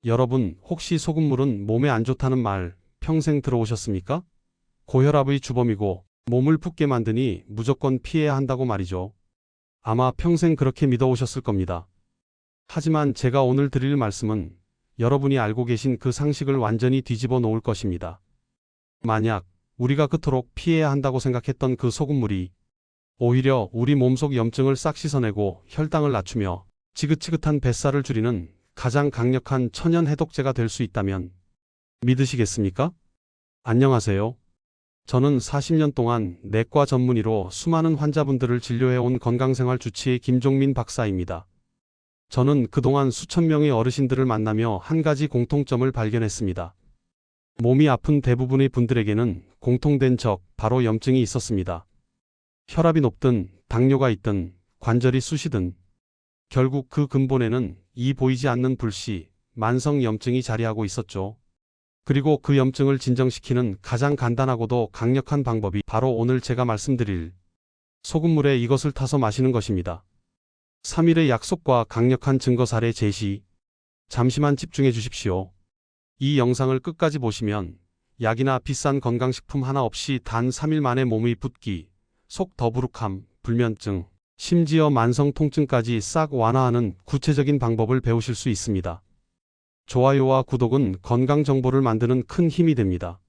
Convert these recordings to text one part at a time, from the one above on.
여러분, 혹시 소금물은 몸에 안 좋다는 말 평생 들어오셨습니까? 고혈압의 주범이고 몸을 붓게 만드니 무조건 피해야 한다고 말이죠. 아마 평생 그렇게 믿어오셨을 겁니다. 하지만 제가 오늘 드릴 말씀은 여러분이 알고 계신 그 상식을 완전히 뒤집어 놓을 것입니다. 만약 우리가 그토록 피해야 한다고 생각했던 그 소금물이 오히려 우리 몸속 염증을 싹 씻어내고 혈당을 낮추며 지긋지긋한 뱃살을 줄이는 가장 강력한 천연 해독제가 될 수 있다면 믿으시겠습니까? 안녕하세요. 저는 40년 동안 내과 전문의로 수많은 환자분들을 진료해온 건강생활 주치의 김종민 박사입니다. 저는 그동안 수천 명의 어르신들을 만나며 한 가지 공통점을 발견했습니다. 몸이 아픈 대부분의 분들에게는 공통된 적, 바로 염증이 있었습니다. 혈압이 높든 당뇨가 있든 관절이 쑤시든 결국 그 근본에는 이 보이지 않는 불씨, 만성 염증이 자리하고 있었죠. 그리고 그 염증을 진정시키는 가장 간단하고도 강력한 방법이 바로 오늘 제가 말씀드릴 소금물에 이것을 타서 마시는 것입니다. 3일의 약속과 강력한 증거 사례 제시. 잠시만 집중해 주십시오. 이 영상을 끝까지 보시면 약이나 비싼 건강식품 하나 없이 단 3일 만에 몸의 붓기, 속 더부룩함, 불면증, 심지어 만성 통증까지 싹 완화하는 구체적인 방법을 배우실 수 있습니다. 좋아요와 구독은 건강 정보를 만드는 큰 힘이 됩니다.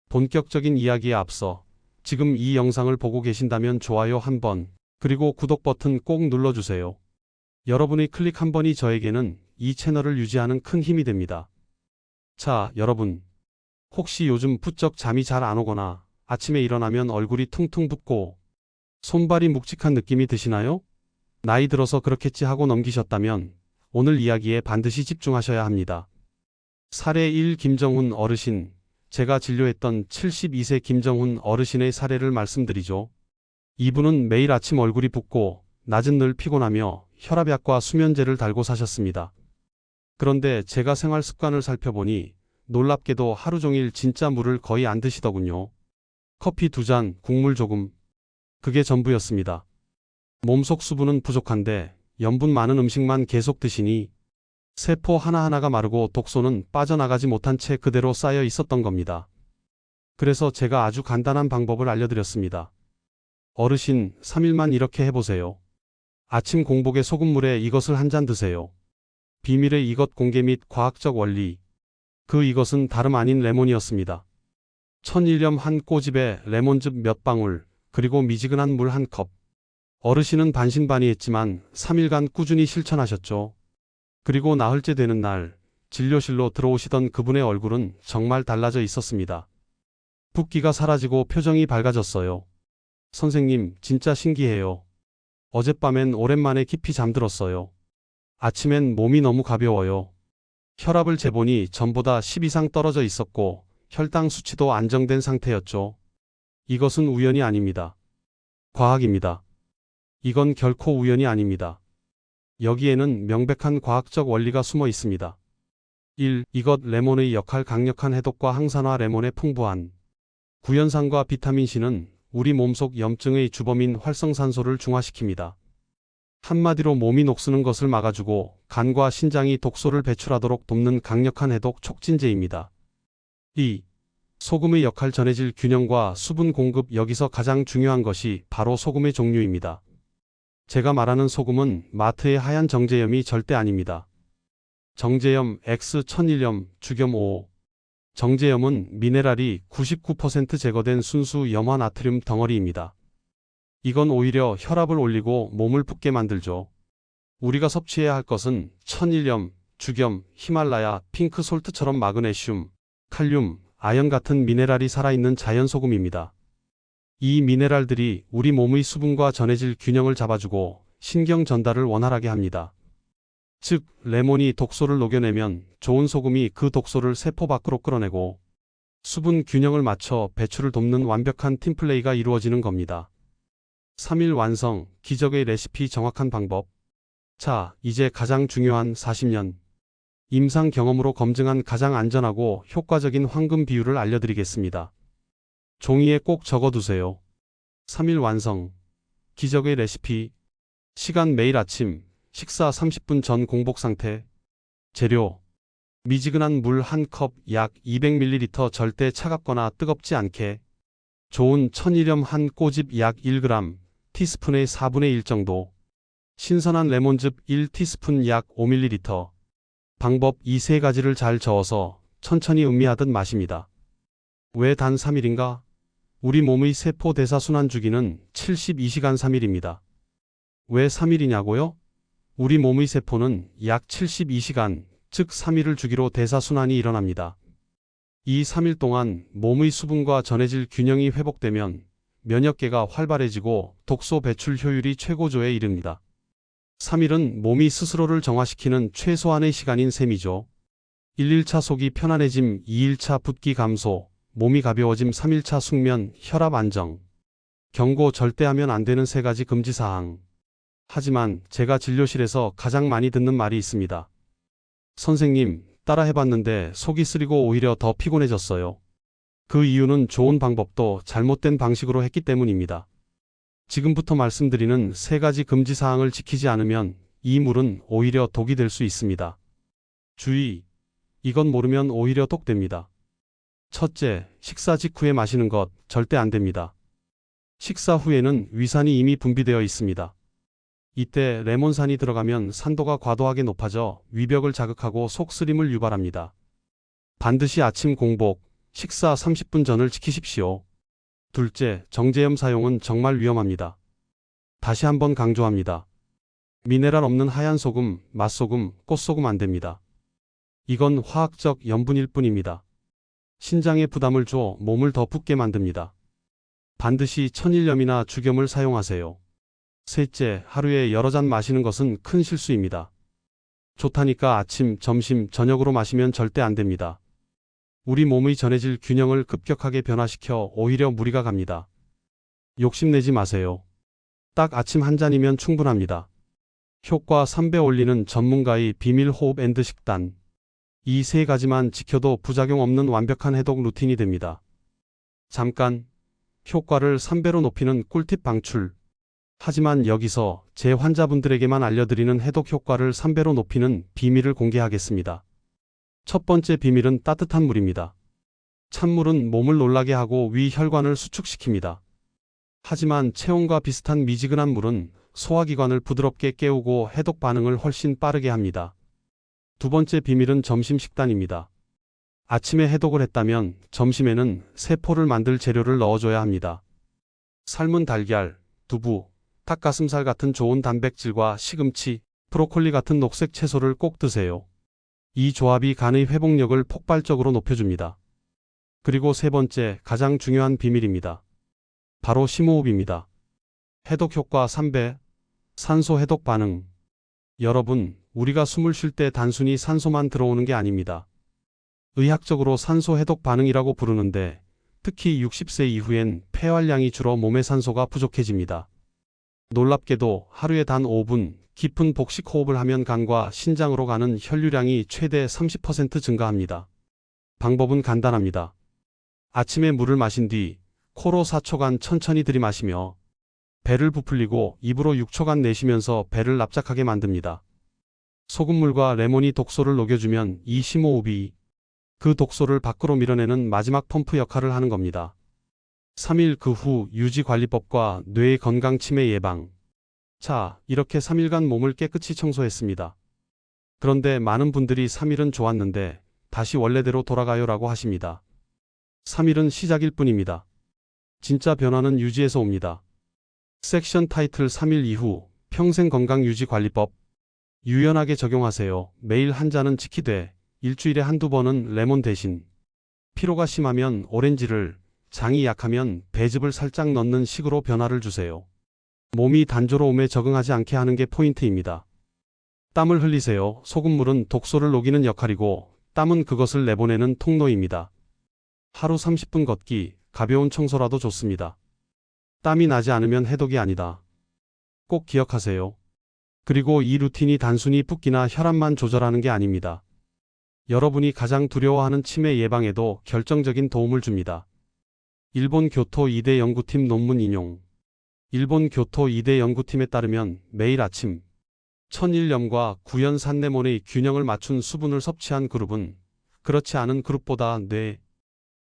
본격적인 이야기에 앞서 지금 이 영상을 보고 계신다면 좋아요 한번, 그리고 구독 버튼 꼭 눌러주세요. 여러분의 클릭 한 번이 저에게는 이 채널을 유지하는 큰 힘이 됩니다. 자, 여러분. 혹시 요즘 부쩍 잠이 잘 안 오거나 아침에 일어나면 얼굴이 퉁퉁 붓고 손발이 묵직한 느낌이 드시나요? 나이 들어서 그렇겠지 하고 넘기셨다면 오늘 이야기에 반드시 집중하셔야 합니다. 사례 1. 김정훈 어르신. 제가 진료했던 72세 김정훈 어르신의 사례를 말씀드리죠. 이분은 매일 아침 얼굴이 붓고 낮은 늘 피곤하며 혈압약과 수면제를 달고 사셨습니다. 그런데 제가 생활 습관을 살펴보니 놀랍게도 하루 종일 진짜 물을 거의 안 드시더군요. 커피 2잔, 국물 조금. 그게 전부였습니다. 몸속 수분은 부족한데 염분 많은 음식만 계속 드시니 세포 하나하나가 마르고 독소는 빠져나가지 못한 채 그대로 쌓여 있었던 겁니다. 그래서 제가 아주 간단한 방법을 알려드렸습니다. 어르신, 3일만 이렇게 해보세요. 아침 공복에 소금물에 이것을 한 잔 드세요. 비밀의 이것 공개 및 과학적 원리. 그 이것은 다름 아닌 레몬이었습니다. 천일염 한 꼬집에 레몬즙 몇 방울, 그리고 미지근한 물 한 컵. 어르신은 반신반의했지만 3일간 꾸준히 실천하셨죠. 그리고 나흘째 되는 날, 진료실로 들어오시던 그분의 얼굴은 정말 달라져 있었습니다. 붓기가 사라지고 표정이 밝아졌어요. 선생님, 진짜 신기해요. 어젯밤엔 오랜만에 깊이 잠들었어요. 아침엔 몸이 너무 가벼워요. 혈압을 재보니 전보다 10 이상 떨어져 있었고 혈당 수치도 안정된 상태였죠. 이것은 우연이 아닙니다. 과학입니다. 이건 결코 우연이 아닙니다. 여기에는 명백한 과학적 원리가 숨어 있습니다. 1. 이것 레몬의 역할. 강력한 해독과 항산화. 레몬의 풍부한 구연산과 비타민C는 우리 몸속 염증의 주범인 활성산소를 중화시킵니다. 한마디로 몸이 녹쓰는 것을 막아주고 간과 신장이 독소를 배출하도록 돕는 강력한 해독 촉진제입니다. 2. 소금의 역할. 전해질 균형과 수분 공급. 여기서 가장 중요한 것이 바로 소금의 종류입니다. 제가 말하는 소금은 마트의 하얀 정제염이 절대 아닙니다. 정제염 X, 천일염, 주겸 5. 정제염은 미네랄이 99% 제거된 순수 염화 나트륨 덩어리입니다. 이건 오히려 혈압을 올리고 몸을 붓게 만들죠. 우리가 섭취해야 할 것은 천일염, 주겸, 히말라야, 핑크솔트처럼 마그네슘, 칼륨, 아연 같은 미네랄이 살아있는 자연소금입니다. 이 미네랄들이 우리 몸의 수분과 전해질 균형을 잡아주고 신경 전달을 원활하게 합니다. 즉, 레몬이 독소를 녹여내면 좋은 소금이 그 독소를 세포 밖으로 끌어내고 수분 균형을 맞춰 배출을 돕는 완벽한 팀플레이가 이루어지는 겁니다. 3일 완성, 기적의 레시피. 정확한 방법. 자, 이제 가장 중요한 40년 임상 경험으로 검증한 가장 안전하고 효과적인 황금 비율을 알려드리겠습니다. 종이에 꼭 적어두세요. 3일 완성, 기적의 레시피. 시간 매일 아침, 식사 30분 전 공복 상태. 재료 미지근한 물 한 컵 약 200ml 절대 차갑거나 뜨겁지 않게. 좋은 천일염 한 꼬집 약 1g, 티스푼의 4분의 1 정도. 신선한 레몬즙 1티스푼 약 5ml. 방법 이 세 가지를 잘 저어서 천천히 음미하듯 마십니다. 왜 단 3일인가? 우리 몸의 세포 대사순환 주기는 72시간 3일입니다. 왜 3일이냐고요? 우리 몸의 세포는 약 72시간, 즉 3일을 주기로 대사순환이 일어납니다. 이 3일 동안 몸의 수분과 전해질 균형이 회복되면 면역계가 활발해지고 독소 배출 효율이 최고조에 이릅니다. 3일은 몸이 스스로를 정화시키는 최소한의 시간인 셈이죠. 1일차 속이 편안해짐, 2일차 붓기 감소, 몸이 가벼워짐, 3일차 숙면, 혈압 안정. 경고 절대 하면 안 되는 세 가지 금지사항. 하지만 제가 진료실에서 가장 많이 듣는 말이 있습니다. 선생님, 따라 해봤는데 속이 쓰리고 오히려 더 피곤해졌어요. 그 이유는 좋은 방법도 잘못된 방식으로 했기 때문입니다. 지금부터 말씀드리는 세 가지 금지사항을 지키지 않으면 이 물은 오히려 독이 될 수 있습니다. 주의! 이건 모르면 오히려 독됩니다. 첫째, 식사 직후에 마시는 것 절대 안 됩니다. 식사 후에는 위산이 이미 분비되어 있습니다. 이때 레몬산이 들어가면 산도가 과도하게 높아져 위벽을 자극하고 속쓰림을 유발합니다. 반드시 아침 공복, 식사 30분 전을 지키십시오. 둘째, 정제염 사용은 정말 위험합니다. 다시 한번 강조합니다. 미네랄 없는 하얀 소금, 맛소금, 꽃소금 안 됩니다. 이건 화학적 염분일 뿐입니다. 신장에 부담을 줘 몸을 더 붓게 만듭니다. 반드시 천일염이나 죽염을 사용하세요. 셋째, 하루에 여러 잔 마시는 것은 큰 실수입니다. 좋다니까 아침, 점심, 저녁으로 마시면 절대 안 됩니다. 우리 몸의 전해질 균형을 급격하게 변화시켜 오히려 무리가 갑니다. 욕심내지 마세요. 딱 아침 한 잔이면 충분합니다. 효과 3배 올리는 전문가의 비밀 호흡 앤드 식단. 이 세 가지만 지켜도 부작용 없는 완벽한 해독 루틴이 됩니다. 잠깐, 효과를 3배로 높이는 꿀팁 방출. 하지만 여기서 제 환자분들에게만 알려드리는 해독 효과를 3배로 높이는 비밀을 공개하겠습니다. 첫 번째 비밀은 따뜻한 물입니다. 찬물은 몸을 놀라게 하고 위 혈관을 수축시킵니다. 하지만 체온과 비슷한 미지근한 물은 소화기관을 부드럽게 깨우고 해독 반응을 훨씬 빠르게 합니다. 두 번째 비밀은 점심 식단입니다. 아침에 해독을 했다면 점심에는 세포를 만들 재료를 넣어줘야 합니다. 삶은 달걀, 두부, 닭가슴살 같은 좋은 단백질과 시금치, 브로콜리 같은 녹색 채소를 꼭 드세요. 이 조합이 간의 회복력을 폭발적으로 높여줍니다. 그리고 세 번째, 가장 중요한 비밀입니다. 바로 심호흡입니다. 해독 효과 3배, 산소 해독 반응. 여러분, 우리가 숨을 쉴 때 단순히 산소만 들어오는 게 아닙니다. 의학적으로 산소 해독 반응이라고 부르는데 특히 60세 이후엔 폐활량이 줄어 몸의 산소가 부족해집니다. 놀랍게도 하루에 단 5분 깊은 복식 호흡을 하면 간과 신장으로 가는 혈류량이 최대 30% 증가합니다. 방법은 간단합니다. 아침에 물을 마신 뒤 코로 4초간 천천히 들이마시며 배를 부풀리고 입으로 6초간 내쉬면서 배를 납작하게 만듭니다. 소금물과 레몬이 독소를 녹여주면 이 심호흡이 그 독소를 밖으로 밀어내는 마지막 펌프 역할을 하는 겁니다. 3일 그 후 유지관리법과 뇌의 건강 치매 예방. 자, 이렇게 3일간 몸을 깨끗이 청소했습니다. 그런데 많은 분들이 3일은 좋았는데 다시 원래대로 돌아가요라고 하십니다. 3일은 시작일 뿐입니다. 진짜 변화는 유지에서 옵니다. 섹션 타이틀 3일 이후 평생 건강 유지 관리법. 유연하게 적용하세요. 매일 한 잔은 지키되 일주일에 한두 번은 레몬 대신. 피로가 심하면 오렌지를, 장이 약하면 배즙을 살짝 넣는 식으로 변화를 주세요. 몸이 단조로움에 적응하지 않게 하는 게 포인트입니다. 땀을 흘리세요. 소금물은 독소를 녹이는 역할이고 땀은 그것을 내보내는 통로입니다. 하루 30분 걷기, 가벼운 청소라도 좋습니다. 땀이 나지 않으면 해독이 아니다. 꼭 기억하세요. 그리고 이 루틴이 단순히 붓기나 혈압만 조절하는 게 아닙니다. 여러분이 가장 두려워하는 치매 예방에도 결정적인 도움을 줍니다. 일본 교토 2대 연구팀 논문 인용. 일본 교토 2대 연구팀에 따르면 매일 아침 천일염과 구연산레몬의 균형을 맞춘 수분을 섭취한 그룹은 그렇지 않은 그룹보다 뇌,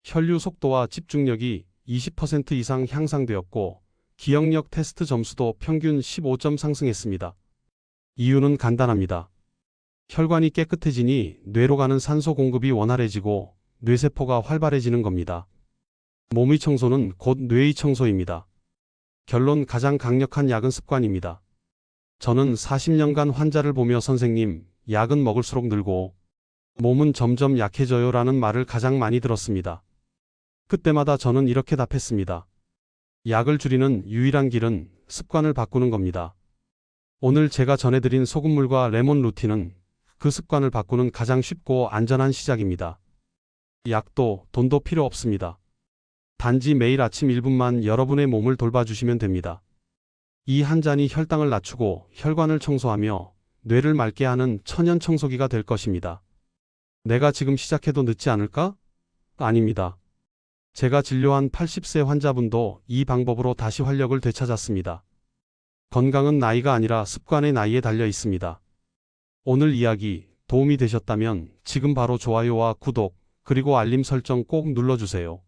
혈류 속도와 집중력이 20% 이상 향상되었고 기억력 테스트 점수도 평균 15점 상승했습니다. 이유는 간단합니다. 혈관이 깨끗해지니 뇌로 가는 산소 공급이 원활해지고 뇌세포가 활발해지는 겁니다. 몸의 청소는 곧 뇌의 청소입니다. 결론 가장 강력한 약은 습관입니다. 저는 40년간 환자를 보며 선생님, 약은 먹을수록 늘고 몸은 점점 약해져요 라는 말을 가장 많이 들었습니다. 그때마다 저는 이렇게 답했습니다. 약을 줄이는 유일한 길은 습관을 바꾸는 겁니다. 오늘 제가 전해드린 소금물과 레몬 루틴은 그 습관을 바꾸는 가장 쉽고 안전한 시작입니다. 약도 돈도 필요 없습니다. 단지 매일 아침 1분만 여러분의 몸을 돌봐주시면 됩니다. 이 한 잔이 혈당을 낮추고 혈관을 청소하며 뇌를 맑게 하는 천연 청소기가 될 것입니다. 내가 지금 시작해도 늦지 않을까? 아닙니다. 제가 진료한 80세 환자분도 이 방법으로 다시 활력을 되찾았습니다. 건강은 나이가 아니라 습관의 나이에 달려 있습니다. 오늘 이야기 도움이 되셨다면 지금 바로 좋아요와 구독, 그리고 알림 설정 꼭 눌러주세요.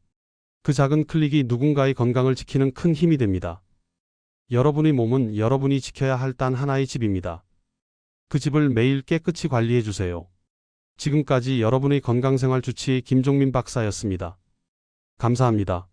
그 작은 클릭이 누군가의 건강을 지키는 큰 힘이 됩니다. 여러분의 몸은 여러분이 지켜야 할 단 하나의 집입니다. 그 집을 매일 깨끗이 관리해 주세요. 지금까지 여러분의 건강생활 주치의 김종민 박사였습니다. 감사합니다.